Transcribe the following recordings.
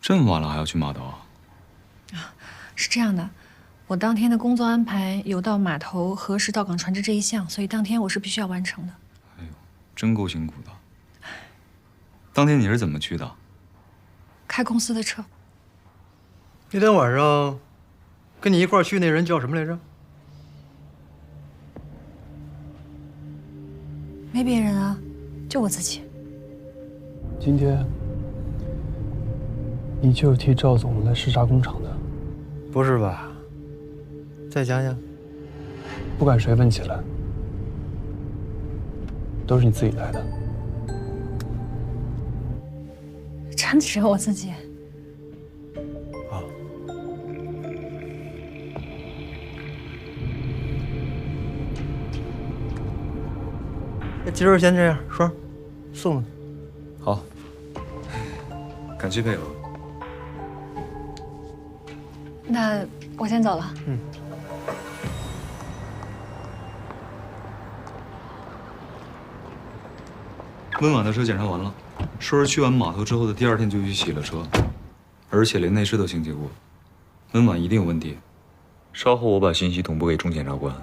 这么晚了还要去码头啊？是这样的，我当天的工作安排有到码头核实到港船只这一项，所以当天我是必须要完成的。哎呦，真够辛苦的。当天你是怎么去的？开公司的车。那天晚上跟你一块儿去那人叫什么来着？没别人啊，就我自己。今天你就是替赵总来视察工厂的？不是吧？再讲讲。不管谁问起来，都是你自己来的。真的只有我自己。啊。那今儿先这样，双，送了。好，感谢配合。那我先走了。嗯。温婉的车检查完了，说是去完码头之后的第2天就去洗了车，而且连内饰都清洁过。温婉一定有问题，稍后我把信息同步给钟检察官。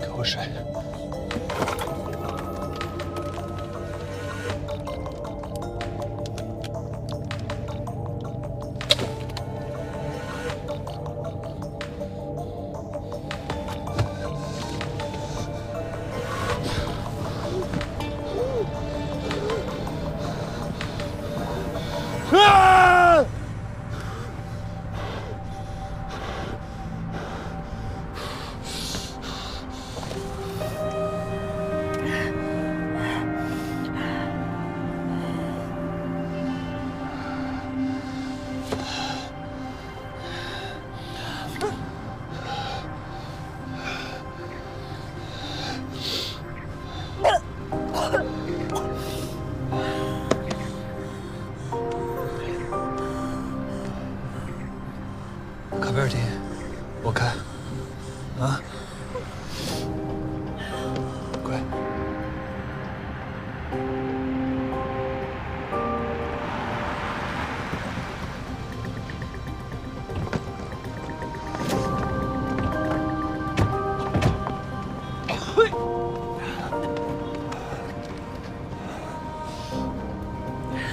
给我水。卡贝尔汀，我开。啊，乖。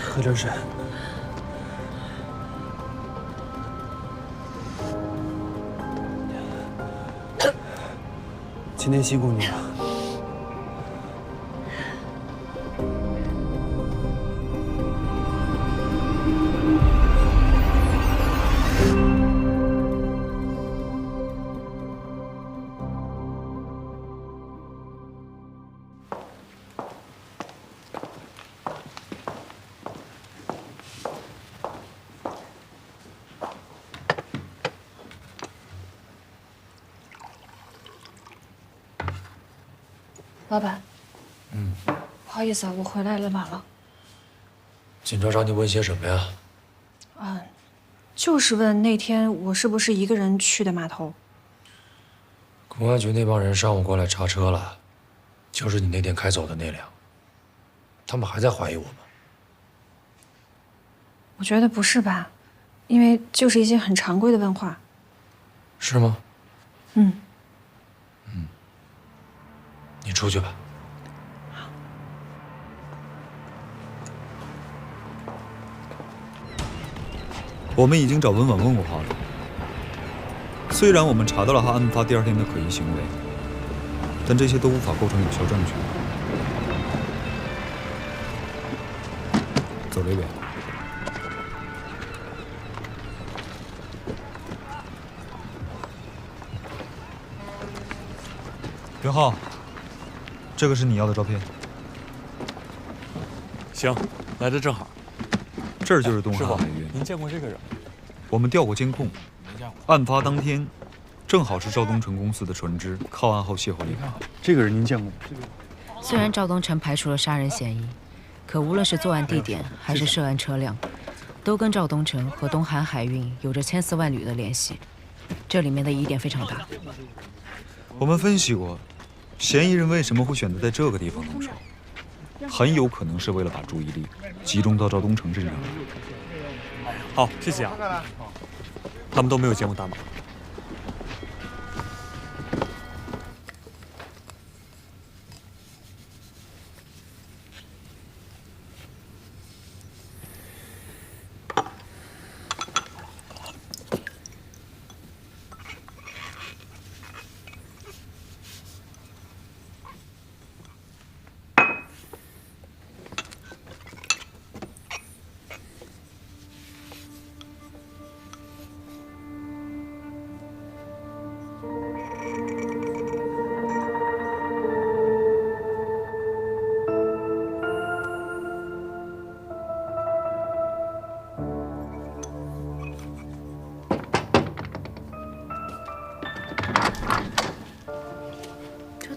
喝点水。今天辛苦你了。老板，不好意思啊，我回来了晚了。警察找你问些什么呀？就是问那天我是不是一个人去的码头。公安局那帮人上午过来查车了，就是你那天开走的那辆。他们还在怀疑我吗？我觉得不是吧，因为就是一些很常规的问话。是吗？嗯。你出去吧。我们已经找温婉问过话了，虽然我们查到了他案发第2天的可疑行为，但这些都无法构成有效证据。走这边。袁浩，这个是你要的照片。行，来的正好。这儿就是东师傅海海域。您见过这个人？我们调过监控，没见过。案发当天，正好是赵东成公司的船只靠岸后卸货离开。这个人您见过吗？虽然赵东成排除了杀人嫌疑，可无论是作案地点还是涉案车辆，都跟赵东成和东韩海运有着千丝万缕的联系，这里面的疑点非常大。我们分析过，嫌疑人为什么会选择在这个地方动手，很有可能是为了把注意力集中到赵东成身上。好，谢谢啊。他们都没有见过大马。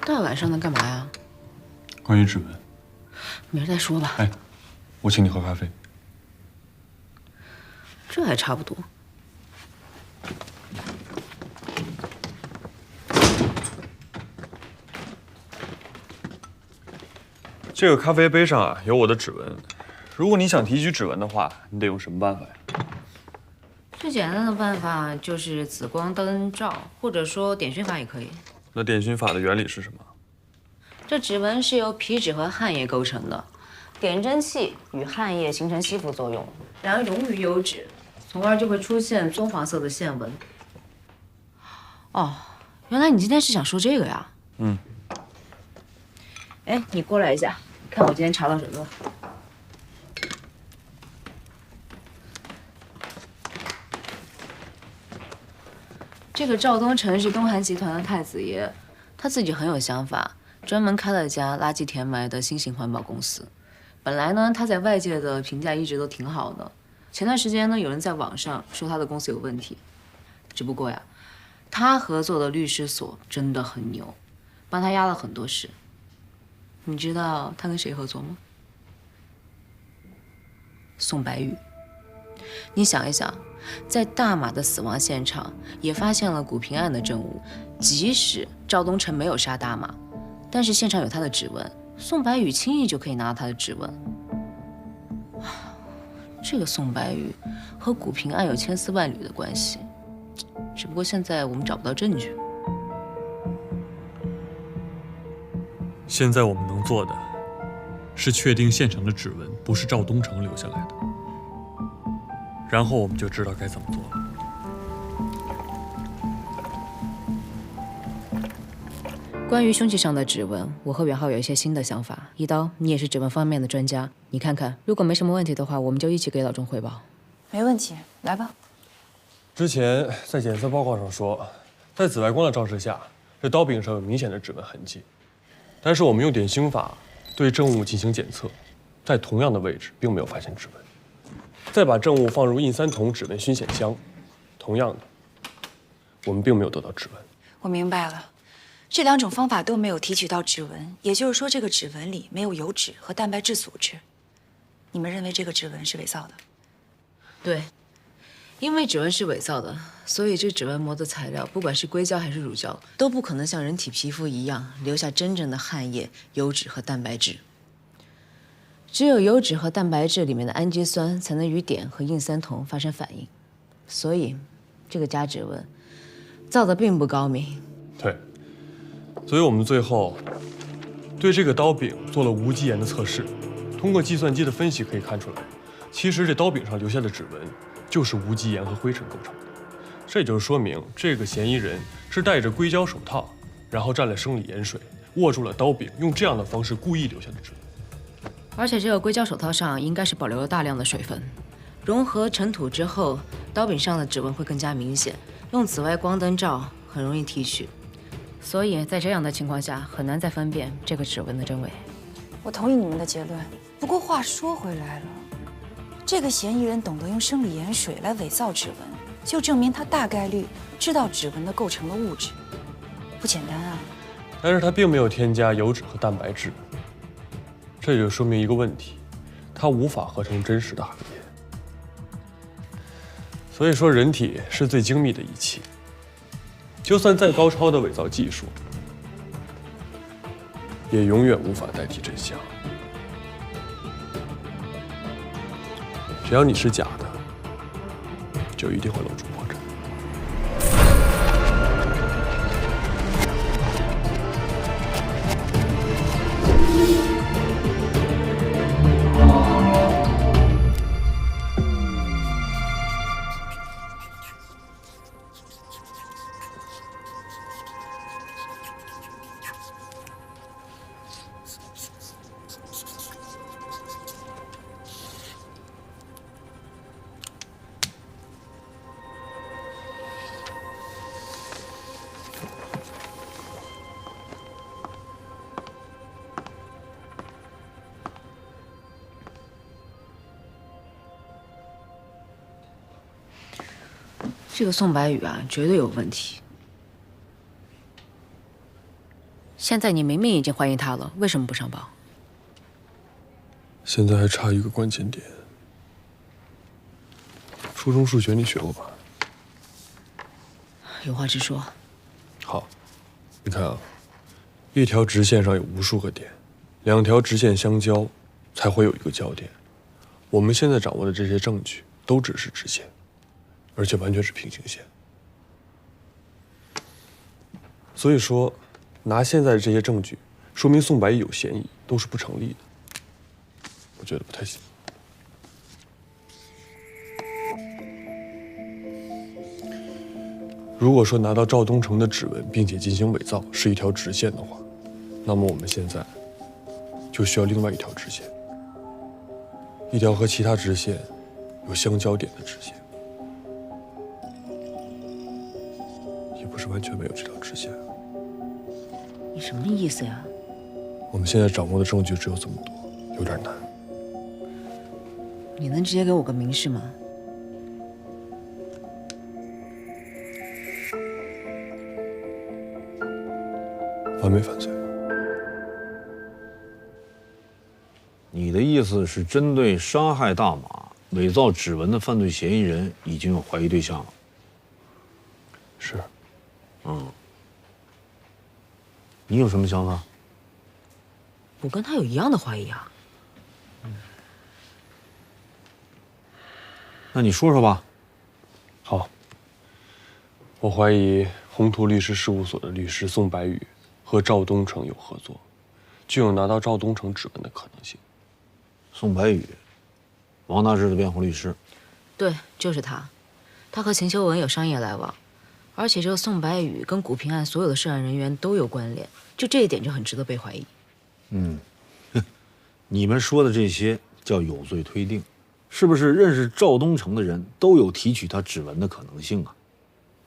大晚上的干嘛呀？关于指纹，明儿再说吧。哎，我请你喝咖啡。这还差不多。这个咖啡杯上啊有我的指纹，如果你想提取指纹的话，你得用什么办法呀？最简单的办法就是紫光灯照，或者说点熏法也可以。那点熏法的原理是什么？这指纹是由皮脂和汗液构成的，点针器与汗液形成吸附作用，然后溶于油脂，从而就会出现棕黄色的线纹。哦，原来你今天是想说这个呀？嗯。哎，你过来一下，看我今天查到什么了。这个赵东成是东韩集团的太子爷，他自己很有想法，专门开了家垃圾填埋的新型环保公司。本来呢，他在外界的评价一直都挺好的。前段时间呢，有人在网上说他的公司有问题，只不过呀，他合作的律师所真的很牛，帮他压了很多事。你知道他跟谁合作吗？宋白宇。你想一想，在大马的死亡现场也发现了古平案的证物，即使赵东成没有杀大马，但是现场有他的指纹，宋白宇轻易就可以拿到他的指纹。这个宋白宇和古平案有千丝万缕的关系，只不过现在我们找不到证据。现在我们能做的，是确定现场的指纹不是赵东成留下来的，然后我们就知道该怎么做了。关于凶器上的指纹，我和袁浩有一些新的想法。一刀，你也是指纹方面的专家，你看看，如果没什么问题的话，我们就一起给老钟汇报。没问题，来吧。之前在检测报告上说，在紫外光的照射下，这刀柄上有明显的指纹痕迹。但是我们用点熏法对证物进行检测，在同样的位置并没有发现指纹。再把证物放入印三铜指纹熏显箱，同样的，我们并没有得到指纹。我明白了，这两种方法都没有提取到指纹，也就是说这个指纹里没有油脂和蛋白质组织。你们认为这个指纹是伪造的？对，因为指纹是伪造的，所以这指纹膜的材料，不管是硅胶还是乳胶，都不可能像人体皮肤一样留下真正的汗液、油脂和蛋白质。只有油脂和蛋白质里面的氨基酸才能与碘和印三铜发生反应，所以这个假指纹造的并不高明。对，所以我们最后对这个刀柄做了无机盐的测试，通过计算机的分析可以看出来，其实这刀柄上留下的指纹就是无机盐和灰尘构成的。这也就是说明这个嫌疑人是戴着硅胶手套，然后蘸了生理盐水，握住了刀柄，用这样的方式故意留下的指纹。而且这个硅胶手套上应该是保留了大量的水分，融合尘土之后，刀柄上的指纹会更加明显，用紫外光灯照很容易提取，所以在这样的情况下很难再分辨这个指纹的真伪。我同意你们的结论，不过话说回来了，这个嫌疑人懂得用生理盐水来伪造指纹，就证明他大概率知道指纹的构成的物质，不简单啊。但是它并没有添加油脂和蛋白质，这就说明一个问题，它无法合成真实的含盐。所以说，人体是最精密的仪器，就算再高超的伪造技术，也永远无法代替真相。只要你是假的，就一定会露出破绽。这个宋白宇啊，绝对有问题。现在你明明已经怀疑他了，为什么不上报？现在还差一个关键点。初中数学你学过吧？有话直说。好，你看啊，一条直线上有无数个点，2条直线相交，才会有一个交点。我们现在掌握的这些证据都只是直线，而且完全是平行线。所以说，拿现在的这些证据，说明宋白宇有嫌疑，都是不成立的。我觉得不太行。如果说拿到赵东成的指纹，并且进行伪造是一条直线的话，那么我们现在就需要另外一条直线，一条和其他直线有相交点的直线，也不是完全没有这条直线。你什么意思呀？我们现在掌握的证据只有这么多，有点难。你能直接给我个明示吗？完美犯罪。你的意思是，针对伤害大马、伪造指纹的犯罪嫌疑人已经有怀疑对象了？是。你有什么想法？我跟他有一样的怀疑啊。那你说说吧。好，我怀疑宏图律师事务所的律师宋白宇和赵东成有合作，具有拿到赵东成指纹的可能性。宋白宇，王大治的辩护律师。对，就是他。他和秦修文有商业来往，而且这个宋白宇跟古平案所有的涉案人员都有关联，就这一点就很值得被怀疑。你们说的这些叫有罪推定，是不是认识赵东成的人都有提取他指纹的可能性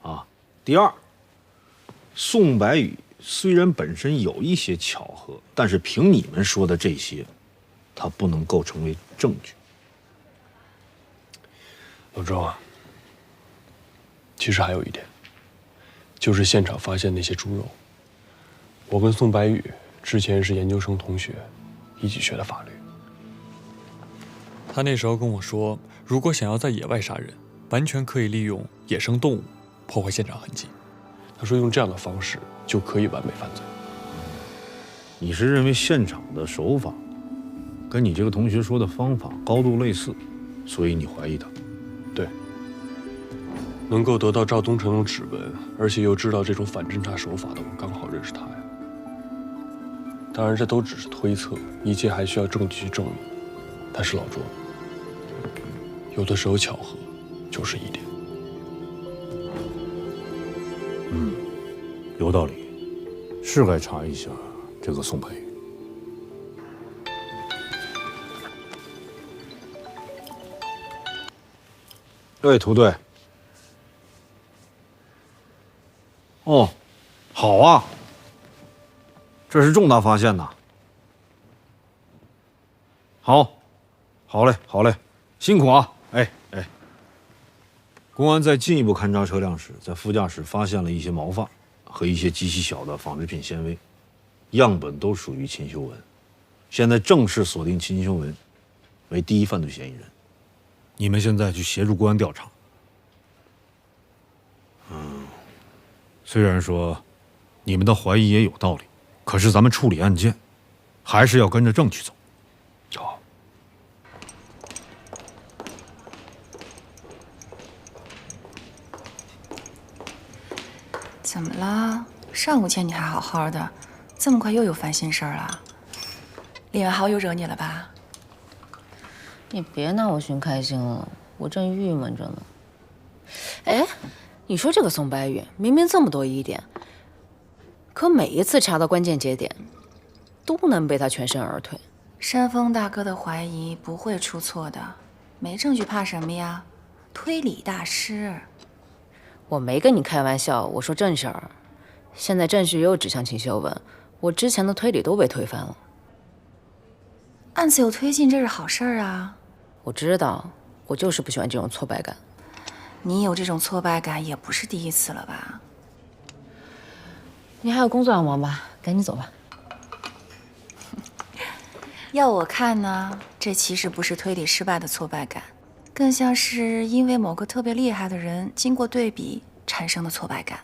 啊？第二，宋白宇虽然本身有一些巧合，但是凭你们说的这些，他不能构成为证据。老周啊，其实还有一点，就是现场发现那些猪肉。我跟宋白宇之前是研究生同学，一起学的法律。他那时候跟我说，如果想要在野外杀人，完全可以利用野生动物破坏现场痕迹。他说用这样的方式就可以完美犯罪。你是认为现场的手法跟你这个同学说的方法高度类似，所以你怀疑他？对。能够得到赵东成的指纹，而且又知道这种反侦查手法的，我刚好认识他呀。当然，这都只是推测，一切还需要证据去证明。但是老周，有的时候巧合就是一点。有道理，是该查一下这个宋白宇。对，涂队。哦，好啊，这是重大发现呐。好嘞，辛苦啊！哎，公安在进一步勘查车辆时，在副驾驶发现了一些毛发和一些极其小的纺织品纤维，样本都属于秦修文，现在正式锁定秦修文为第一犯罪嫌疑人。你们现在去协助公安调查。虽然说你们的怀疑也有道理，可是咱们处理案件还是要跟着证据走。好。怎么了？上午见你还好好的，这么快又有烦心事儿了？李元豪又惹你了吧？你别拿我寻开心了，我正郁闷着呢。哎，你说这个宋白宇明明这么多疑点，可每一次查到关键节点，都能被他全身而退。山峰大哥的怀疑不会出错的，没证据怕什么呀？推理大师。我没跟你开玩笑，我说正事儿。现在证据又指向秦修文，我之前的推理都被推翻了。案子有推进，这是好事儿啊。我知道，我就是不喜欢这种挫败感。你有这种挫败感也不是第一次了吧？你还有工作要忙吧？赶紧走吧。要我看呢，这其实不是推理失败的挫败感，更像是因为某个特别厉害的人经过对比产生的挫败感。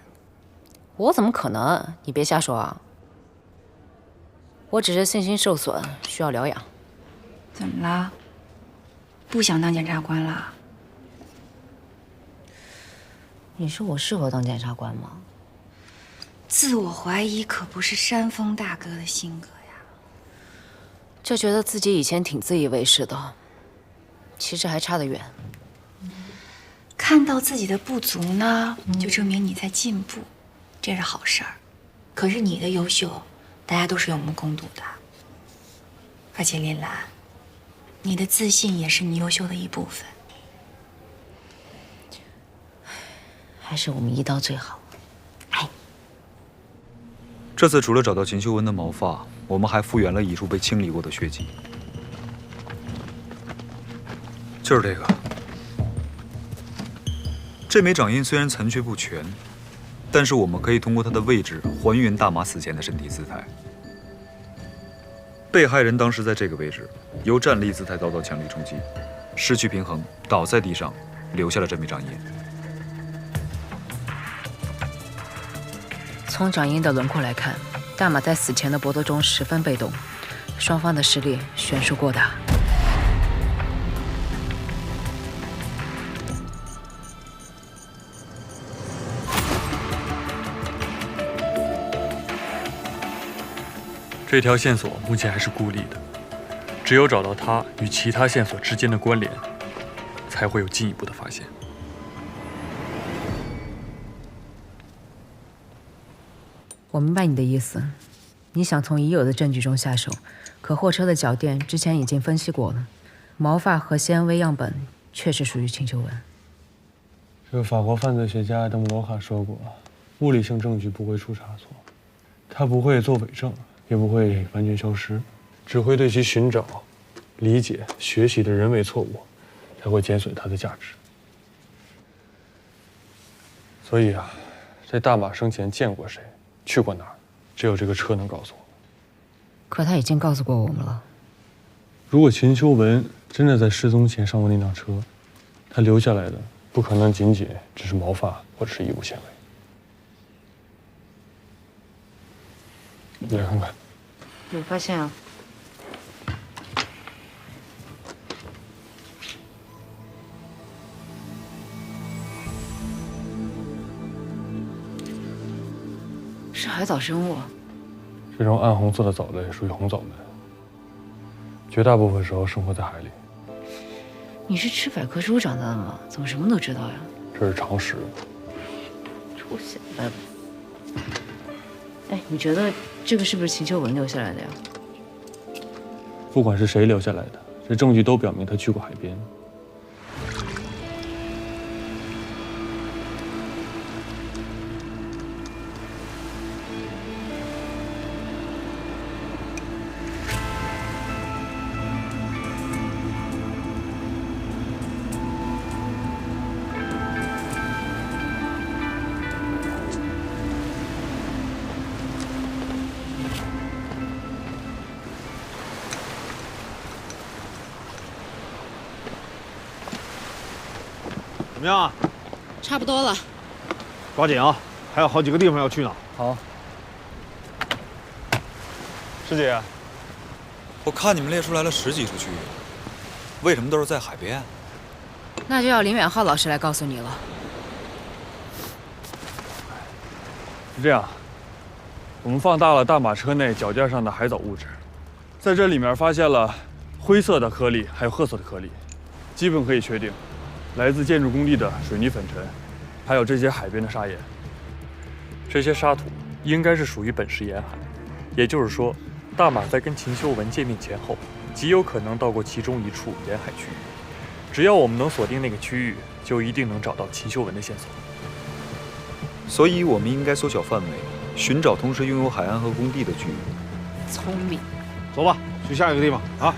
我怎么可能？你别瞎说啊！我只是信心受损，需要疗养。怎么了？不想当检察官了？你说我适合当检察官吗？自我怀疑可不是山峰大哥的性格呀。就觉得自己以前挺自以为是的，其实还差得远。看到自己的不足呢，就证明你在进步，这是好事儿。可是你的优秀，大家都是有目共睹的。而且林兰，你的自信也是你优秀的一部分。还是我们一刀最好。这次除了找到秦修文的毛发，我们还复原了乙处被清理过的血迹，就是这个。这枚掌印虽然残缺不全，但是我们可以通过它的位置还原大马死前的身体姿态。被害人当时在这个位置，由站立姿态遭到强力冲击，失去平衡，倒在地上，留下了这枚掌印。从掌印的轮廓来看，大马在死前的搏斗中十分被动，双方的实力悬殊过大。这条线索目前还是孤立的，只有找到它与其他线索之间的关联，才会有进一步的发现。我明白你的意思，你想从已有的证据中下手，可货车的脚垫之前已经分析过了，毛发和纤维样本确实属于秦修文。这个法国犯罪学家爱德蒙·罗卡说过，物理性证据不会出差错，他不会做伪证，也不会完全消失，只会对其寻找、理解、学习的人为错误，才会减损它的价值。所以啊，这大马生前见过谁？去过哪儿？只有这个车能告诉我。可他已经告诉过我们了。如果秦修文真的在失踪前上过那辆车，他留下来的不可能仅仅只是毛发或者是衣物纤维。你来看看。有发现啊？是海藻生物。这种暗红色的藻类属于红藻门，绝大部分时候生活在海里。你是吃百科书长大的吗？怎么什么都知道呀？这是常识。出血了。哎，你觉得这个是不是秦修文留下来的呀？不管是谁留下来的，这证据都表明他去过海边。么样啊？差不多了。抓紧啊！还有好几个地方要去呢。好。师姐，我看你们列出来了10几处区域，为什么都是在海边？那就要林远浩老师来告诉你了。是这样，我们放大了大马车内脚架上的海藻物质，在这里面发现了灰色的颗粒，还有褐色的颗粒，基本可以确定，来自建筑工地的水泥粉尘，还有这些海边的砂岩。这些沙土应该是属于本市沿海，也就是说，大马在跟秦修文见面前后，极有可能到过其中一处沿海区域。只要我们能锁定那个区域，就一定能找到秦修文的线索。所以，我们应该缩小范围，寻找同时拥有海岸和工地的区域。聪明。走吧，去下一个地方啊！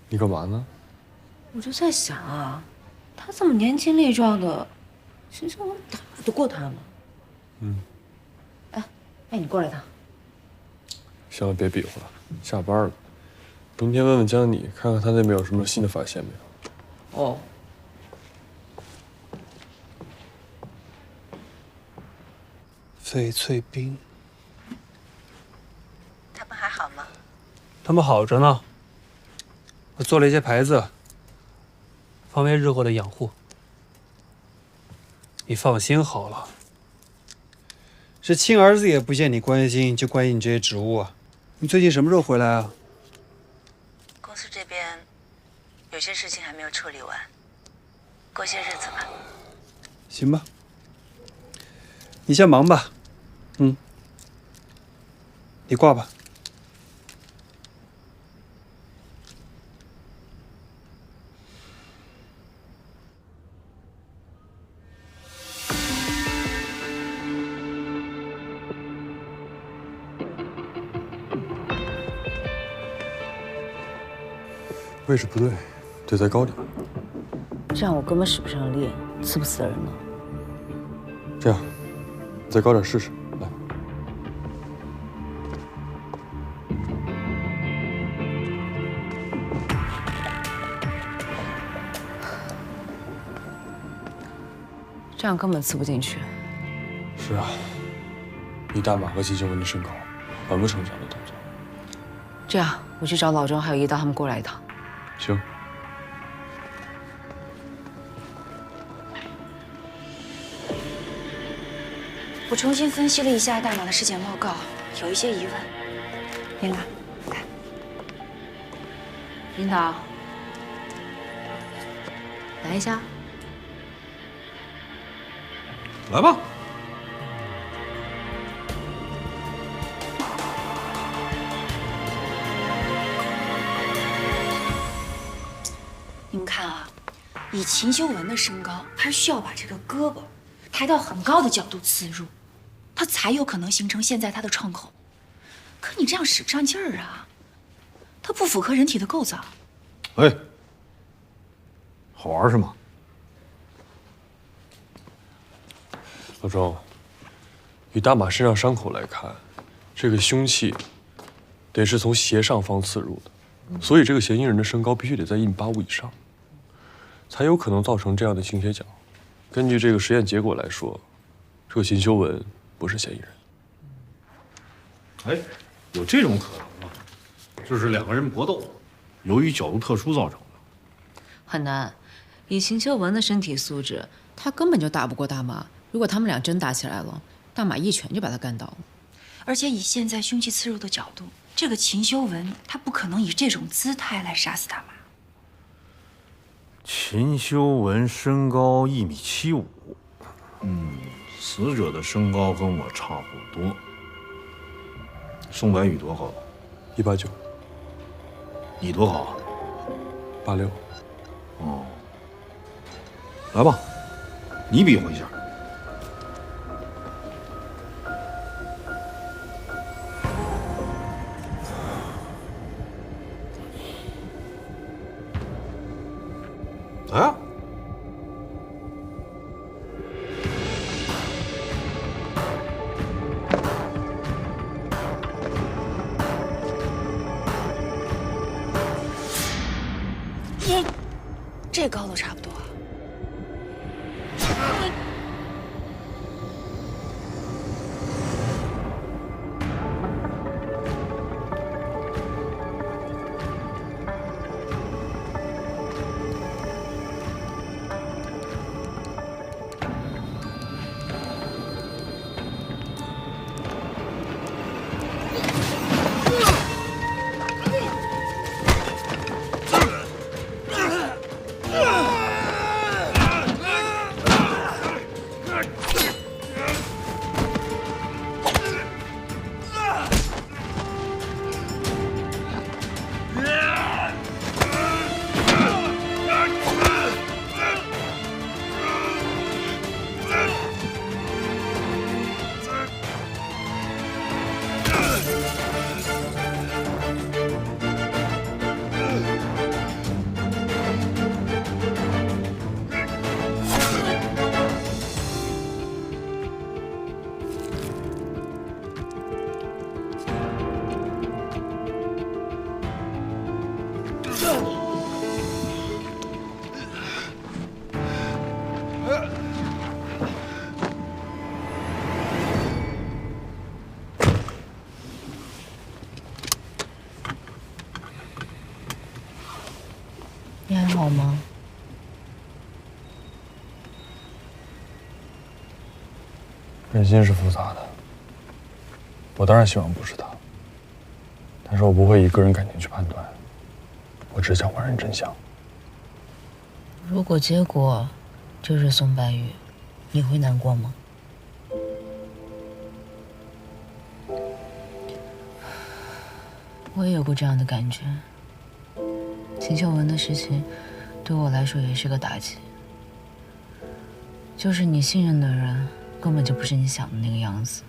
你干嘛呢？我就在想啊，他这么年轻力壮的，秦修文打得过他吗？哎，你过来一趟。行了，别比划了，下班了。明天问问江妮，看看他那边有什么新的发现没有。哦。翡翠冰，他们还好吗？他们好着呢。我做了一些牌子，方便日后的养护。你放心好了。这亲儿子也不见你关心，就关心你这些植物啊。你最近什么时候回来啊？公司这边有些事情还没有处理完，过些日子吧。行吧，你先忙吧。你挂吧。位置不对，得再高点。这样我根本使不上力，刺不死人了。这样，你再高点试试。来，这样根本刺不进去。是啊，以大马和秦修文的身高，完不成这样的动作。这样，我去找老钟还有一刀他们过来一趟。行。我重新分析了一下大马的尸检报告，有一些疑问。琳达，看。领导，来一下。来吧。你们看啊，以秦修文的身高，他是需要把这个胳膊抬到很高的角度刺入，他才有可能形成现在他的创口。可你这样使不上劲儿啊，它不符合人体的构造。哎，好玩是吗？老钟，以大马身上伤口来看，这个凶器得是从斜上方刺入的，所以这个嫌疑人的身高必须得在1.85米以上，才有可能造成这样的倾斜角。根据这个实验结果来说，这个秦修文不是嫌疑人。哎，有这种可能吗？就是两个人搏斗，由于角度特殊造成的。很难，以秦修文的身体素质，他根本就打不过大马。如果他们俩真打起来了，大马一拳就把他干倒了。而且以现在凶器刺入的角度，这个秦修文他不可能以这种姿态来杀死大马。秦修文身高1.75米，死者的身高跟我差不多。宋白宇多高？189。你多高啊？86。哦，来吧，你比划一下。啊？这高度差不多。你还好吗？人心是复杂的，我当然希望不是他，但是我不会以个人感情去判断，我只想还原真相。如果结果就是宋白羽，你会难过吗？我也有过这样的感觉。秦秀文的事情对我来说也是个打击，就是你信任的人根本就不是你想的那个样子，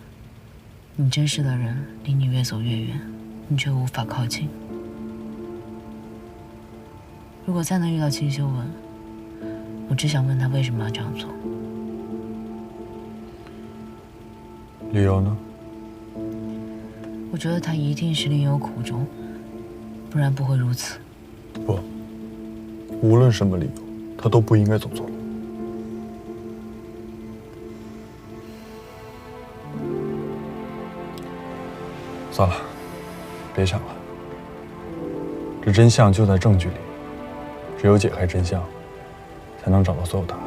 你珍视的人离你越走越远，你却无法靠近。如果再能遇到秦秀文，我只想问他为什么要这样做。理由呢？我觉得他一定是另有苦衷，不然不会如此。不，无论什么理由，他都不应该走错路。算了，别想了。这真相就在证据里，只有解开真相，才能找到所有答案。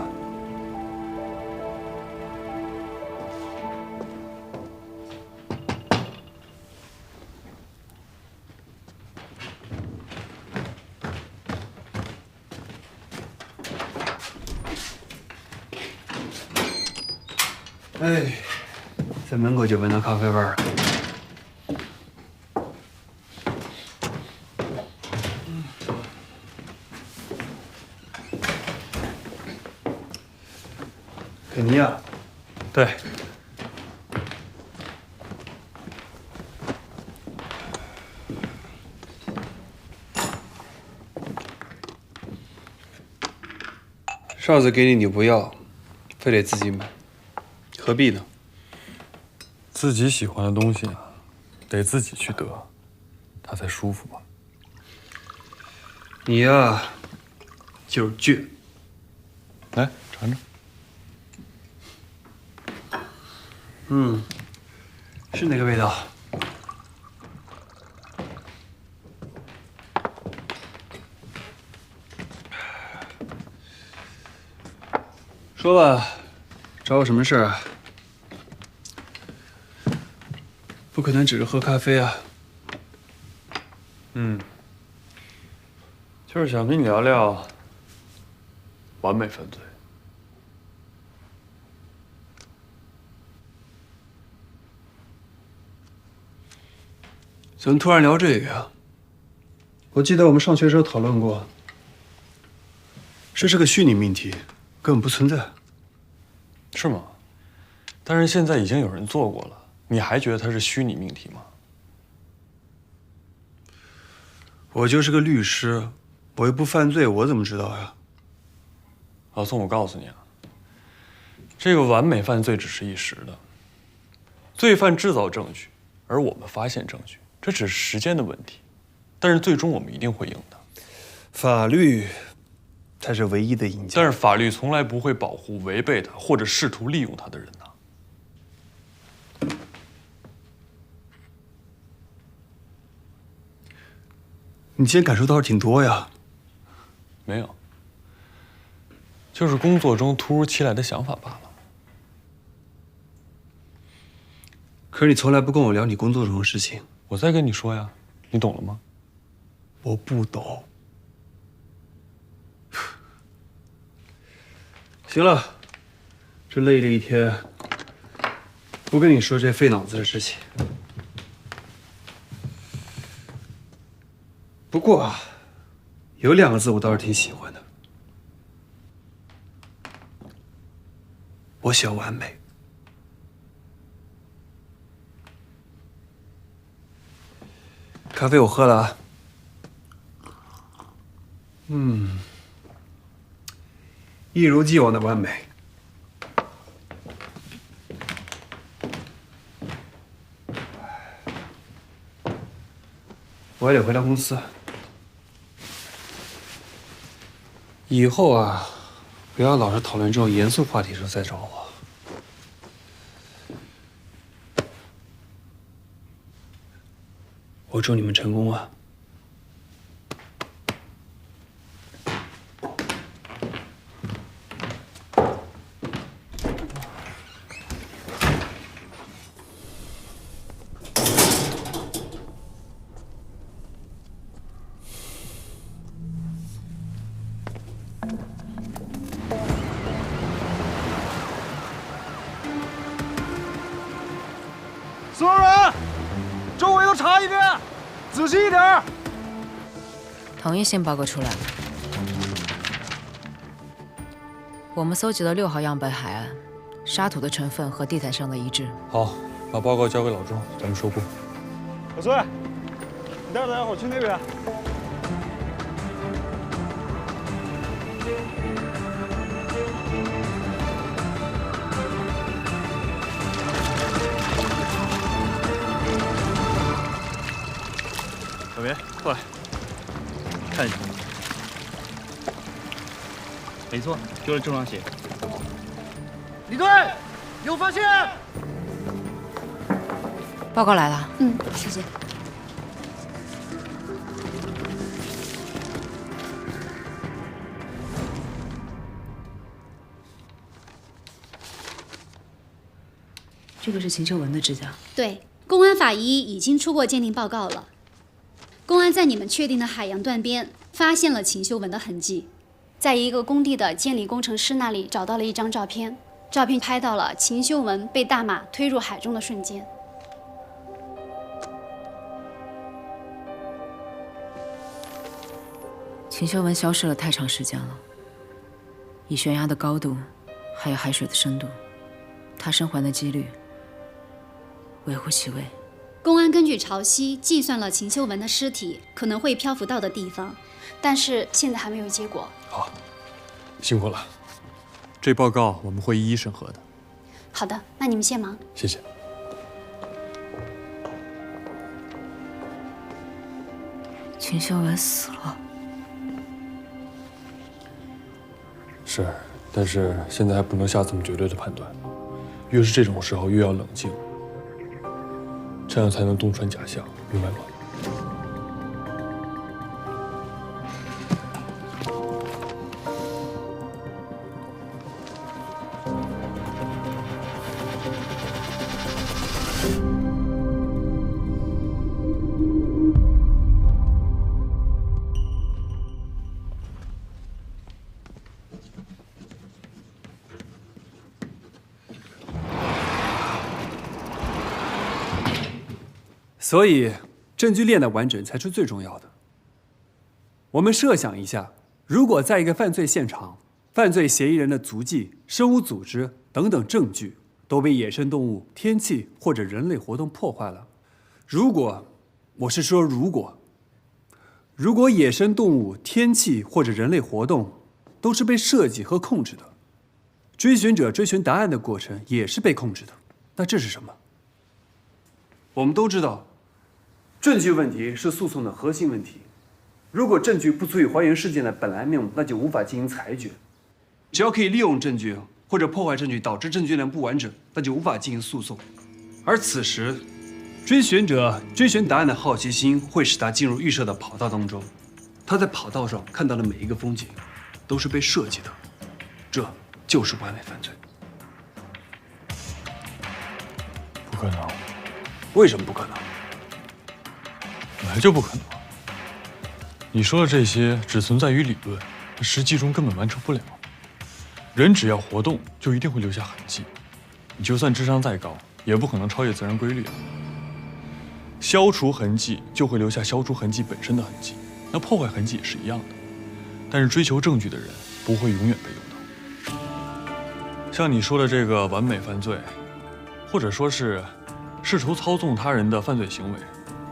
哎，在门口就闻到咖啡味儿了。肯尼亚，对，上次给你不要，非得自己买，何必呢？自己喜欢的东西啊，得自己去得，它才舒服嘛。你呀，就是倔。来尝尝。嗯，是那个味道。说吧，找我什么事儿啊？不可能只是喝咖啡啊。就是想跟你聊聊完美犯罪。怎么突然聊这个呀？我记得我们上学时候讨论过，这是个虚拟命题，根本不存在。是吗？但是现在已经有人做过了，你还觉得它是虚拟命题吗？我就是个律师，我又不犯罪，我怎么知道呀？老宋，我告诉你啊，这个完美犯罪只是一时的，罪犯制造证据，而我们发现证据，这只是时间的问题。但是最终我们一定会赢的。法律才是唯一的赢家。但是法律从来不会保护违背它或者试图利用它的人呐。你今天感受倒是挺多呀。没有，就是工作中突如其来的想法罢了。可是你从来不跟我聊你工作中的事情。我在跟你说呀，你懂了吗？我不懂。行了，这累了一天，不跟你说这费脑子的事情。不过啊，有2个字我倒是挺喜欢的，我喜欢完美。咖啡我喝了啊。一如既往的完美。我还得回到公司。以后啊，不要老是讨论这种严肃话题的时候再找我。我祝你们成功啊！所有人，周围都查一遍，仔细一点。同一性报告出来了，我们搜集了6号样本海岸，沙土的成分和地毯上的一致。好，把报告交给老钟，咱们收工。小崔，你带着大家伙去那边。小明，过来，看一下。没错，就是这双鞋。李队，有发现？报告来了。谢谢。这个是秦秀文的指甲。对，公安法医已经出过鉴定报告了。公安在你们确定的海洋断边发现了秦秀文的痕迹，在一个工地的监理工程师那里找到了一张照片，照片拍到了秦秀文被大马推入海中的瞬间。秦秀文消失了太长时间了，以悬崖的高度，还有海水的深度，她生还的几率微乎其微。公安根据潮汐计算了秦秀文的尸体可能会漂浮到的地方，但是现在还没有结果。好，辛苦了。这报告我们会一一审核的。好的，那你们先忙。谢谢。秦秀文死了。是，但是现在还不能下这么绝对的判断。越是这种时候，越要冷静，这样才能洞穿假象，明白吗？所以，证据链的完整才是最重要的。我们设想一下，如果在一个犯罪现场，犯罪嫌疑人的足迹、生物组织等等证据都被野生动物、天气或者人类活动破坏了，如果野生动物、天气或者人类活动都是被设计和控制的，追寻者追寻答案的过程也是被控制的。那这是什么？我们都知道，证据问题是诉讼的核心问题。如果证据不足以还原事件的本来面目，那就无法进行裁决。只要可以利用证据或者破坏证据导致证据链不完整，那就无法进行诉讼。而此时，追寻者追寻答案的好奇心会使他进入预设的跑道当中。他在跑道上看到的每一个风景，都是被设计的，这就是完美犯罪。不可能。为什么不可能？本来就不可能。你说的这些只存在于理论，实际中根本完成不了。人只要活动，就一定会留下痕迹。你就算智商再高，也不可能超越自然规律。消除痕迹，就会留下消除痕迹本身的痕迹。那破坏痕迹也是一样的。但是追求证据的人，不会永远被诱导。像你说的这个完美犯罪，或者说是试图操纵他人的犯罪行为，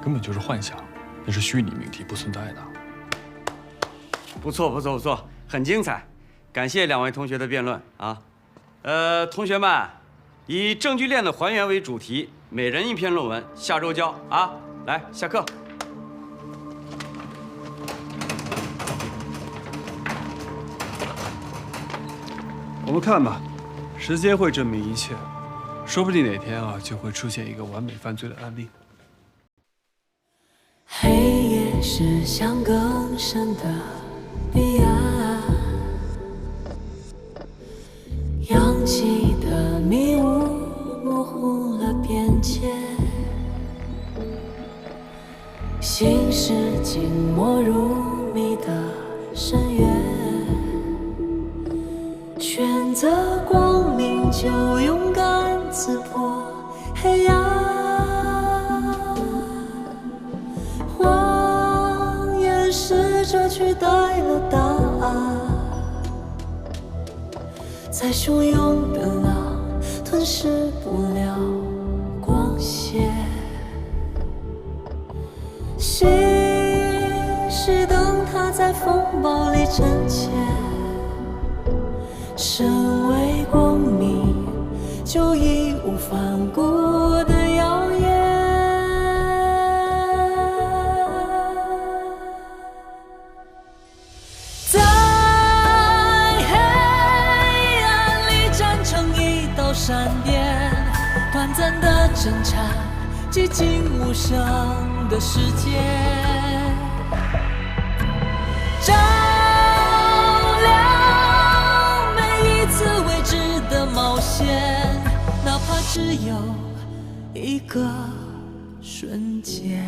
根本就是幻想，那是虚拟命题，不存在的。不错，不错，不错，很精彩，感谢两位同学的辩论啊。同学们，以证据链的还原为主题，每人一篇论文，下周交啊。来，下课。我们看吧，时间会证明一切，说不定哪天就会出现一个完美犯罪的案例。黑夜是向更深的彼岸，扬起的迷雾模糊了边界，心事静默如谜的深渊，选择光明就勇敢刺破黑暗，谎言试着取代了答案，再汹涌的浪吞噬不了光线，心是灯塔在风暴里沉潜，身为光明就义无反顾的耀眼，在黑暗里站成一道闪电，短暂的挣扎，寂静无声的世界，照亮每一次未知的冒险，哪怕只有一个瞬间。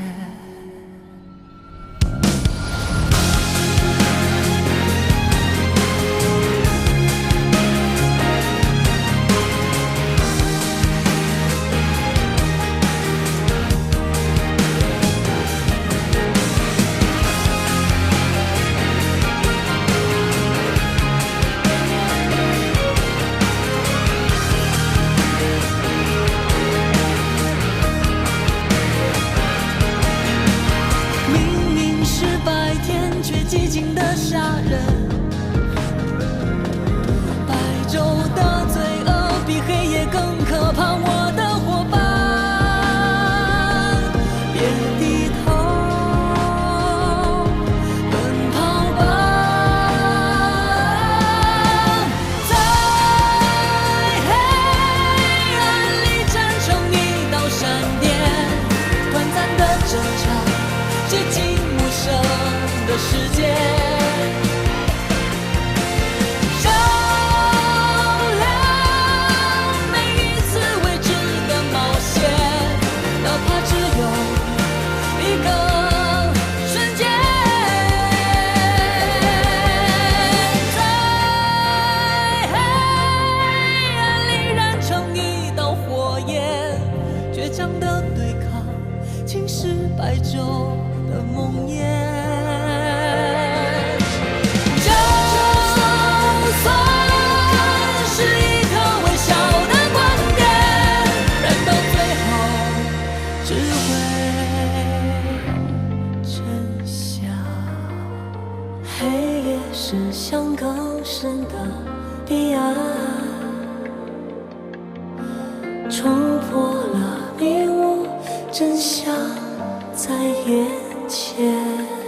更深的彼岸，冲破了迷雾，真相在眼前。